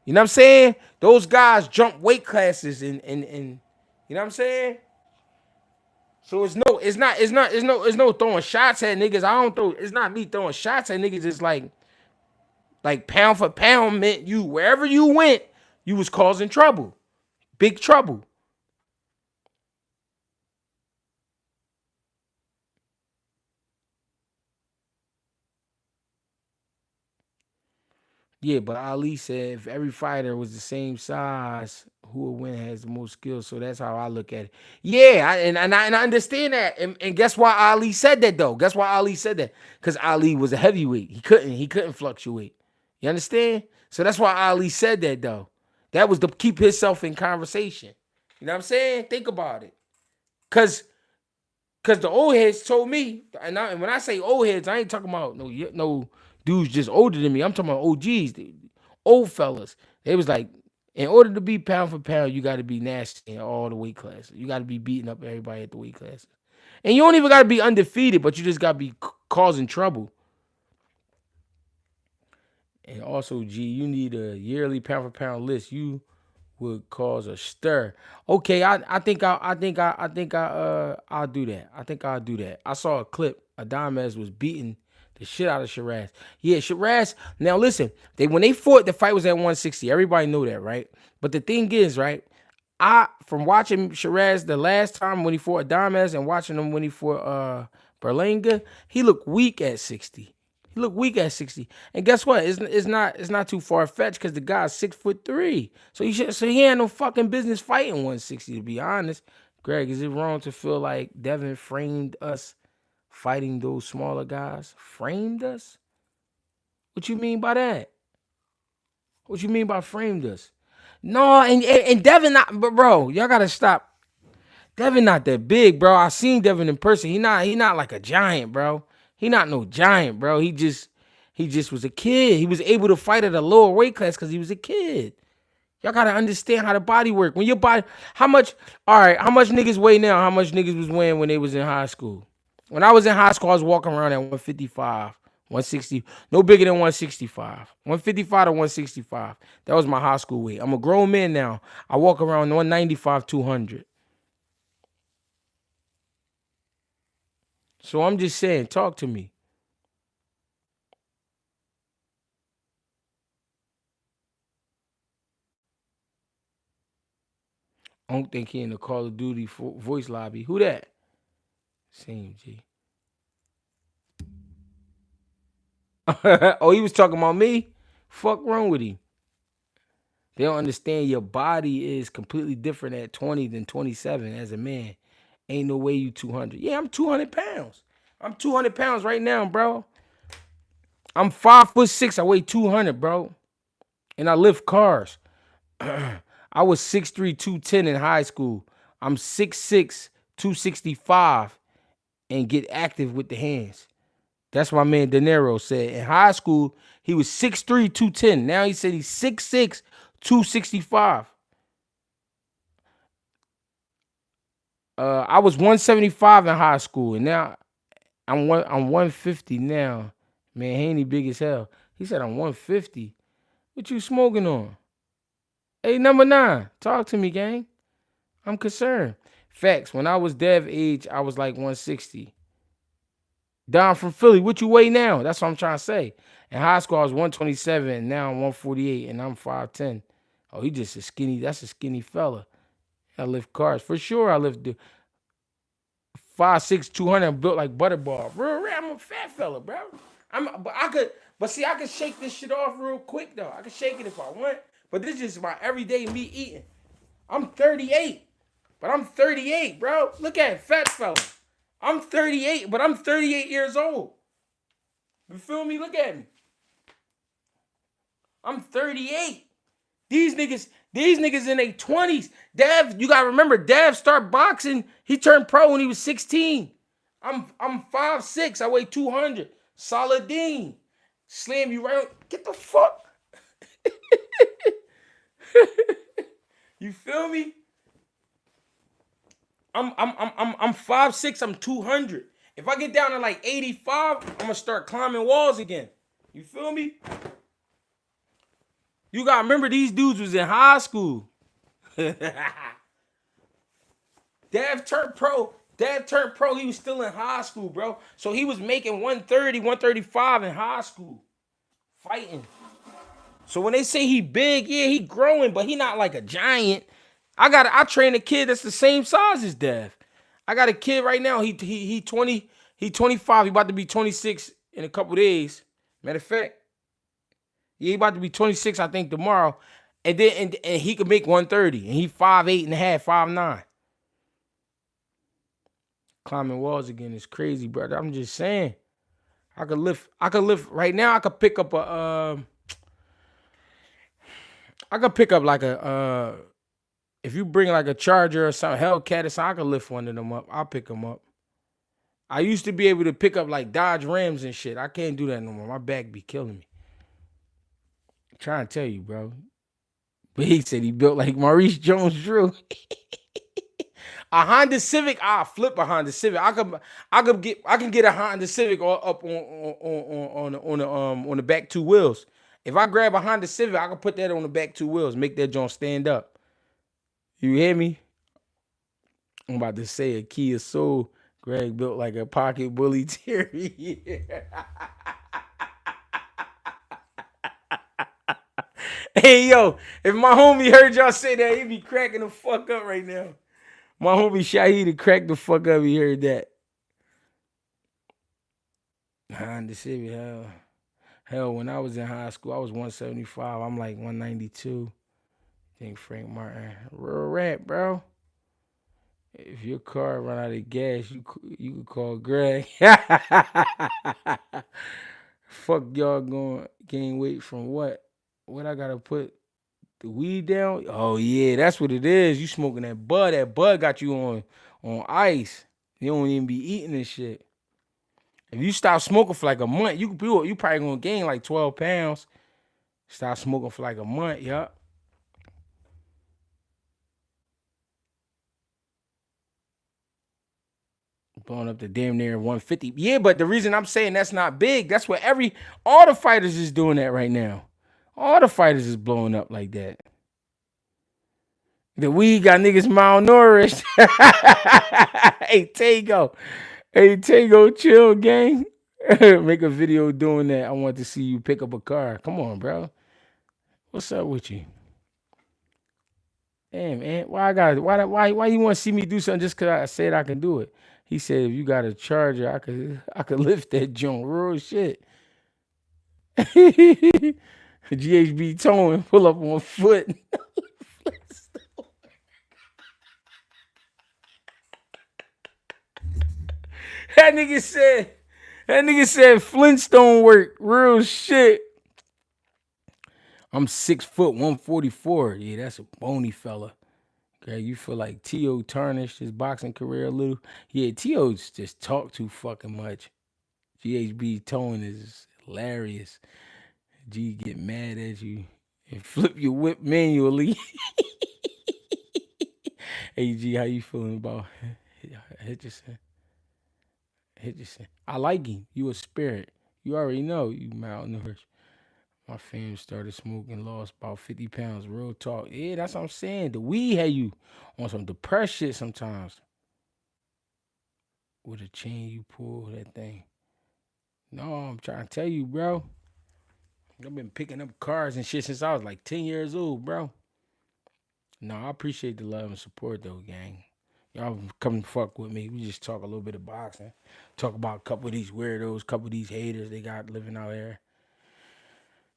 You know what I'm saying? Those guys jump weight classes and you know what I'm saying? So it's no throwing shots at niggas. I don't throw. It's not me throwing shots at niggas. It's like pound for pound meant you wherever you went, you was causing trouble, big trouble. Yeah, but Ali said if every fighter was the same size, who would win has the most skills. So that's how I look at it. Yeah, and I understand that. And guess why Ali said that though? Guess why Ali said that? Because Ali was a heavyweight. He couldn't fluctuate. You understand? So that's why Ali said that though. That was to keep himself in conversation. You know what I'm saying? Think about it. Cause the old heads told me, and when I say old heads, I ain't talking about no dudes just older than me. I'm talking about OGs, the old fellas. They was like, in order to be pound for pound, you got to be nasty in all the weight classes. You got to be beating up everybody at the weight classes, and you don't even got to be undefeated, but you just got to be causing trouble. And also, G, you need a yearly pound for pound list. You would cause a stir. Okay, I'll do that. I think I'll do that. I saw a clip. Adames was beating the shit out of Shiraz. Yeah, Shiraz. Now listen, when they fought, the fight was at 160. Everybody knew that, right? But the thing is, right? From watching Shiraz the last time when he fought Adames and watching him when he fought Berlanga, he looked weak at 60. He looked weak at 60. And guess what? It's not too far fetched because the guy's 6'3". So he had no fucking business fighting 160, to be honest. Greg, is it wrong to feel like Devin framed us fighting those smaller guys? Framed us? What you mean by that? What you mean by framed us? No, and Devin not, but bro, y'all gotta stop. Devin not that big, bro. I seen Devin in person. He not like a giant, bro. He not no giant, bro. He just was a kid. He was able to fight at a lower weight class because he was a kid. Y'all gotta understand how the body work. When your body, all right, how much niggas weigh now? How much niggas was weighing when they was in high school? When I was in high school, I was walking around at 155, 160, no bigger than 165. 155 to 165. That was my high school weight. I'm a grown man now. I walk around 195, 200. So I'm just saying, talk to me. I don't think he in the Call of Duty voice lobby. Who that? Same G. Oh, he was talking about me? Fuck wrong with him? They don't understand your body is completely different at 20 than 27 as a man. Ain't no way you 200. Yeah, I'm 200 pounds. I'm 200 pounds right now, bro. I'm 5'6". I weigh 200, bro. And I lift cars. I was 6'3", 210 in high school. I'm 6'6", 265 and get active with the hands. That's my man De Niro said. In high school, he was 6'3", 210. Now he said he's 6'6", 265. I was 175 in high school, and now I'm 150 now. Man, Haney big as hell. He said I'm 150. What you smoking on? Hey, number 9, talk to me, gang. I'm concerned. Facts. When I was Dev age, I was like 160. Down from Philly. What you weigh now? That's what I'm trying to say. In high school, I was 127, and now I'm 148, and I'm 5'10". Oh, he just a skinny. That's a skinny fella. I lift cars for sure. I lift 5'6", 200. I'm built like Butterball. Real, I'm a fat fella, bro. I could shake this shit off real quick though. I could shake it if I want. But this is my everyday me eating. I'm 38, but I'm 38, bro. Look at it, fat fella. I'm 38, but I'm 38 years old. You feel me? Look at me. I'm 38. These niggas in their 20s. Dev, you gotta remember, Dev started boxing. He turned pro when he was 16. I'm 5'6". I weigh 200. Saladin. Slam you right. Get the fuck. You feel me? I'm 5'6", I'm 200. If I get down to like 85, I'm gonna start climbing walls again. You feel me? You gotta remember these dudes was in high school. Dev turned pro. He was still in high school, bro. So he was making 130, 135 in high school. Fighting. So when they say he big, yeah, he growing, but he not like a giant. I train a kid that's the same size as Dev. I got a kid right now. He 20, he 25. He about to be 26 in a couple days. Matter of fact, yeah, he about to be 26, I think, tomorrow. And then and he could make 130. And he 5'8" and a half, 5'9". Climbing walls again is crazy, brother. I'm just saying. I could lift right now. I could pick up like a if you bring like a Charger or some Hellcat or something, I could lift one of them up. I'll pick them up. I used to be able to pick up like Dodge Rams and shit. I can't do that no more. My back be killing me. I'm trying to tell you, bro. But he said he built like Maurice Jones-Drew. A Honda Civic, I'll flip a Honda Civic. I can get a Honda Civic all up on the back two wheels. If I grab a Honda Civic, I can put that on the back two wheels, make that joint stand up. You hear me? I'm about to say a Kia Soul. Greg built like a pocket bully terrier. Hey, yo, if my homie heard y'all say that, he'd be cracking the fuck up right now. My homie Shahid cracked the fuck up. He heard that. Honda Civic, hell, when I was in high school, I was 175. I'm like 192. Think Frank Martin. Real rap, bro. If your car run out of gas, you could call Greg. Fuck y'all going gain weight from what? What I gotta put the weed down? Oh yeah, that's what it is. You smoking that bud. That bud got you on ice. You don't even be eating this shit. If you stop smoking for like a month, you probably gonna gain like 12 pounds. Stop smoking for like a month, yup. Blowing up to damn near 150. Yeah, but the reason I'm saying that's not big, that's what all the fighters is doing that right now. All the fighters is blowing up like that. The weed got niggas malnourished. Hey, Tego. Hey, Tego, chill, gang. Make a video doing that. I want to see you pick up a car. Come on, bro. What's up with you? Damn, man. Why you want to see me do something just because I said I can do it? He said if you got a Charger, I could lift that joint. Real shit. GHB towing, pull up on foot. That nigga said Flintstone work. Real shit. I'm 6 foot, 144. Yeah, that's a bony fella. Okay, you feel like T.O. tarnished his boxing career a little. Yeah, T.O. just talk too fucking much. GHB towing is hilarious. G get mad at you and flip your whip manually. Hey G, how you feeling about Hitchison? I like him. You a spirit. You already know you malnourished. My fam started smoking, lost about 50 pounds. Real talk. Yeah, that's what I'm saying. The weed had you on some depressed shit sometimes. With a chain you pull, that thing. No, I'm trying to tell you, bro. I've been picking up cars and shit since I was like 10 years old, bro. No, I appreciate the love and support, though, gang. Y'all come fuck with me. We just talk a little bit of boxing. Talk about a couple of these weirdos, a couple of these haters they got living out here.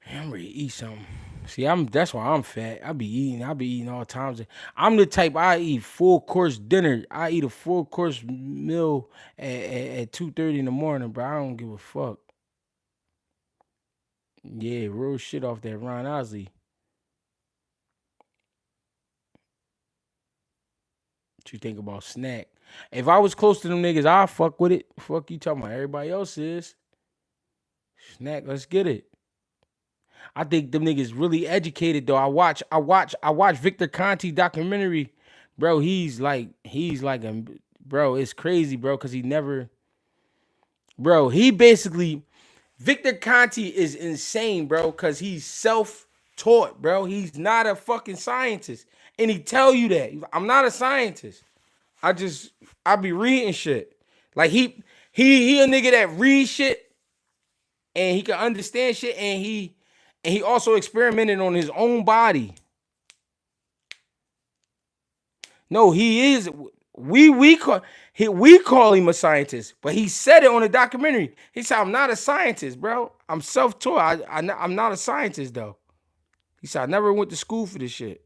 I'm ready to eat something. See, that's why I'm fat. I be eating all times. I'm the type I eat full course dinner. I eat a full course meal at 2:30 in the morning, bro. I don't give a fuck. Yeah, real shit off that Ron Osley. What you think about Snack? If I was close to them niggas, I'll fuck with it. Fuck you talking about everybody else is. Snack, let's get it. I think them niggas really educated though. I watch Victor Conti documentary, bro, bro, it's crazy, bro, because he basically, Victor Conte is insane, bro, because he's self-taught, bro. He's not a fucking scientist. And he tell you that. I'm not a scientist. I be reading shit. Like he a nigga that read shit and he can understand shit, and he also experimented on his own body. No, he is. We call him a scientist, but he said it on a documentary. He said, "I'm not a scientist, bro. I'm self-taught. I'm not a scientist, though." He said, "I never went to school for this shit.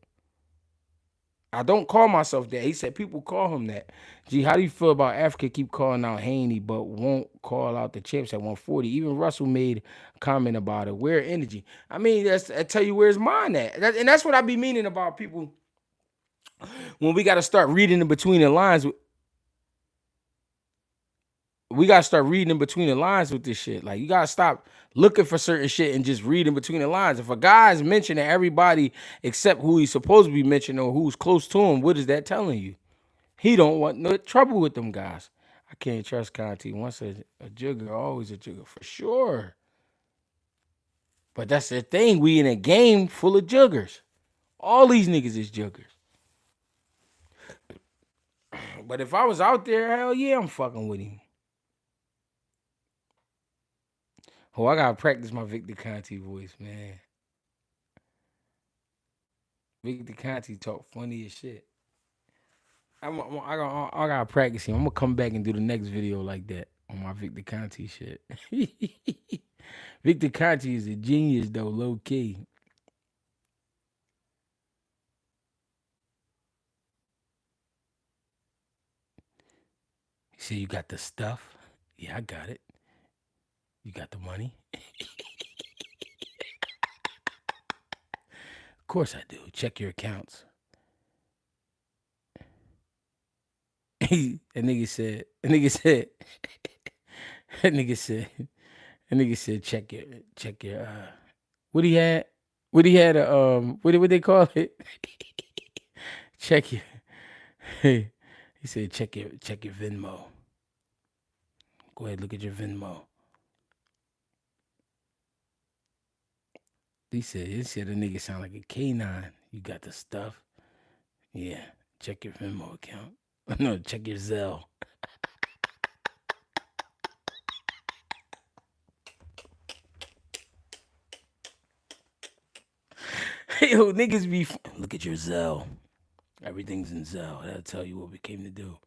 I don't call myself that." He said, "People call him that." Gee, how do you feel about Africa keep calling out Haney, but won't call out the champs at 140? Even Russell made a comment about it. Where energy? I mean, I tell you where's mine at, and that's what I be meaning about people when we got to start reading in between the lines. We gotta start reading in between the lines with this shit. Like, you gotta stop looking for certain shit and just read in between the lines. If a guy's mentioning everybody except who he's supposed to be mentioning or who's close to him, what is that telling you? He don't want no trouble with them guys. I can't trust Conti. Once a jigger, always a jigger, for sure. But that's the thing. We in a game full of juggers. All these niggas is juggers. But if I was out there, hell yeah, I'm fucking with him. Oh, I gotta practice my Victor Conti voice, man. Victor Conti talk funny as shit. I gotta practice him. I'm gonna come back and do the next video like that on my Victor Conti shit. Victor Conti is a genius though, low key. He said, "You got the stuff?" Yeah, I got it. You got the money? Of course I do. Check your accounts. That nigga said, check your what he had? What he had what they call it? Check your he said check your Venmo. Go ahead, look at your Venmo. He said the nigga sound like a canine. You got the stuff? Yeah. Check your Venmo account. No, check your Zelle. Yo, niggas be look at your Zelle. Everything's in Zelle. That'll tell you what we came to do.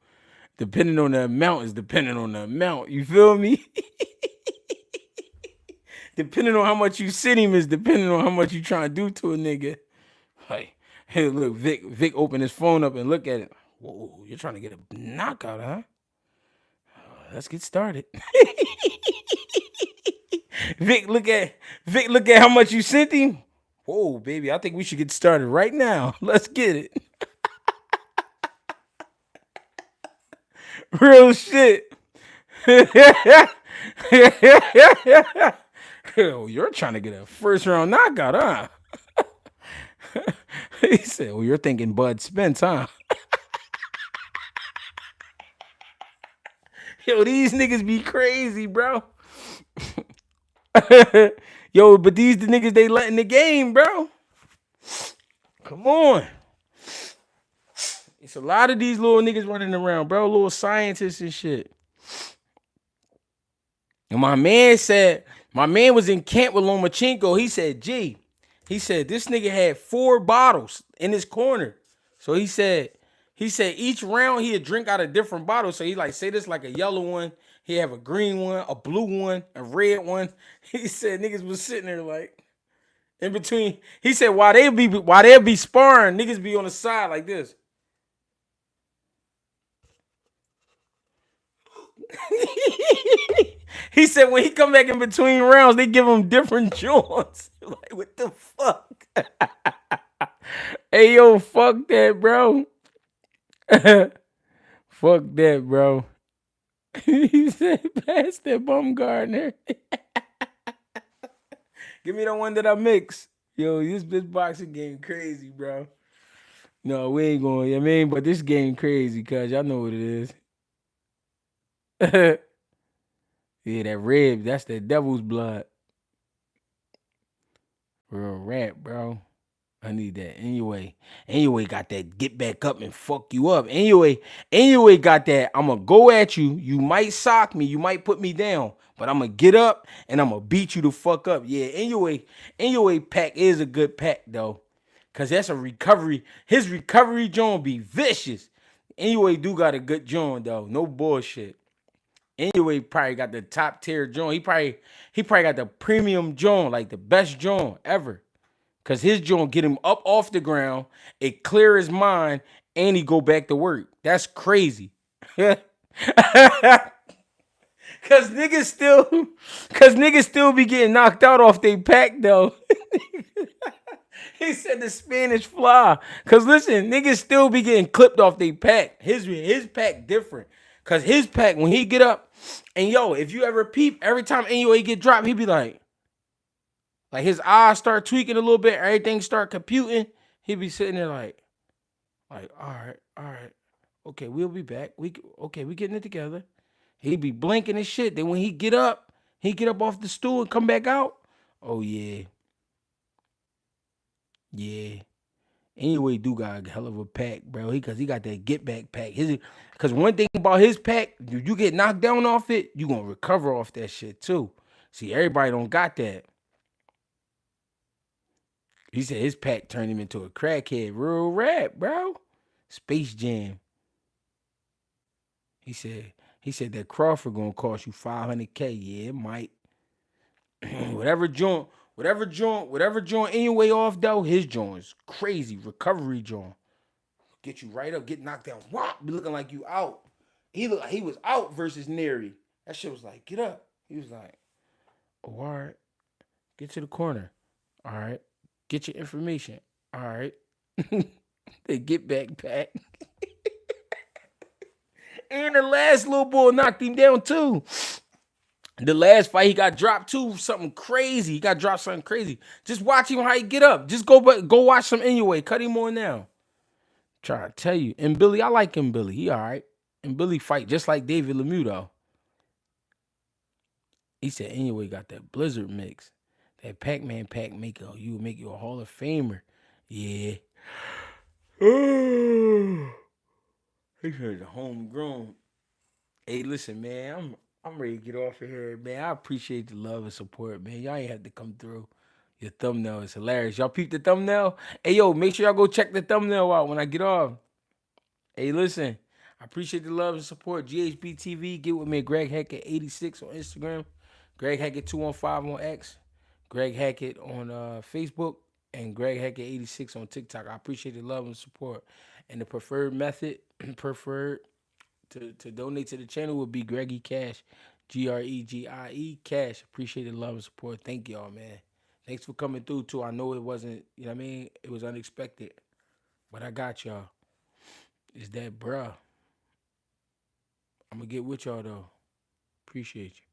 Depending on the amount is depending on the amount. You feel me? Depending on how much you send him is depending on how much you trying to do to a nigga. Like, hey, look, Vic open his phone up and look at it. Whoa, you're trying to get a knockout, huh? Let's get started. Vic, look at how much you sent him. Whoa, baby, I think we should get started right now. Let's get it. Real shit. You're trying to get a first round knockout, huh? He said, "Well, you're thinking Bud Spence, huh?" Yo, these niggas be crazy, bro. Yo, but these the niggas they letting the game, bro. Come on. It's a lot of these little niggas running around, bro. Little scientists and shit. And my man was in camp with Lomachenko. He said, this nigga had 4 bottles in his corner. So he said each round he'd drink out a different bottle. So he like, say this like a yellow one. He have a green one, a blue one, a red one. He said niggas was sitting there like in between. He said while they'll be sparring, niggas be on the side like this. He said when he come back in between rounds, they give him different joints. Like, what the fuck? Hey, yo, fuck that, bro. Fuck that, bro. He said, pass that Bumgarner. Give me the one that I mix. Yo, this boxing game crazy, bro. No, we ain't going. I mean, but this game crazy, cuz y'all know what it is. Yeah, that red, that's the devil's blood. Real rap, bro. I need that. Anyway, got that get back up and fuck you up. Anyway, got that. I'ma go at you. You might sock me, you might put me down, but I'ma get up and I'ma beat you the fuck up. Yeah, anyway, pack is a good pack though. Cause that's a recovery. His recovery joint be vicious. Anyway, do got a good joint though. No bullshit. Anyway, probably got the top tier joint. He probably got the premium joint, like the best joint ever. Cause his joint get him up off the ground, it clear his mind, and he go back to work. That's crazy. Cause niggas still be getting knocked out off they pack though. He said the Spanish fly. Cause listen, niggas still be getting clipped off they pack. His pack different. Cause his pack, when he get up, and yo, if you ever peep, every time anyway he get dropped, he be like his eyes start tweaking a little bit, everything start computing. He be sitting there like, all right, okay, we'll be back. We getting it together. He be blinking and shit. Then when he get up off the stool and come back out. Oh yeah, yeah. Anyway, do got a hell of a pack, bro. Cause he got that get back pack. Cause one thing about his pack, you get knocked down off it, you gonna recover off that shit too. See, everybody don't got that. He said his pack turned him into a crackhead. Real rap, bro. Space Jam. He said that Crawford gonna cost you 500K. Yeah, it might. whatever joint anyway off though, his joint is crazy. Recovery joint. Get you right up, get knocked down. Whop, be looking like you out. He looked like he was out versus Neri. That shit was like, get up. He was like, oh, all right, get to the corner. All right. Get your information. All right. They get back pack. And the last little boy knocked him down too. The last fight he got dropped too, something crazy. He got dropped something crazy. Just watch him how he get up. Just go watch some anyway. Cut him on now. Trying to tell you. And Billy, I like him, Billy. He all right. And Billy fight just like David Lemieux though. He said anyway got that Blizzard mix. That Pac-Man pack make you a Hall of Famer. Yeah. He said homegrown. Hey, listen, man, I'm ready to get off of here, man. I appreciate the love and support, man. Y'all ain't had to come through. Your thumbnail is hilarious. Y'all peep the thumbnail? Hey, yo, make sure y'all go check the thumbnail out when I get off. Hey, listen, I appreciate the love and support. GHB TV, get with me, Greg Hackett 86 on Instagram, Greg Hackett 215 on X, Greg Hackett on Facebook, and Greg Hackett 86 on TikTok. I appreciate the love and support. And the preferred method, to donate to the channel would be GregieCash, GREGIE Cash. Appreciate the love and support. Thank y'all, man. Thanks for coming through too. I know it wasn't, you know what I mean? It was unexpected, but I got y'all. Is that bruh? I'm gonna get with y'all though. Appreciate you.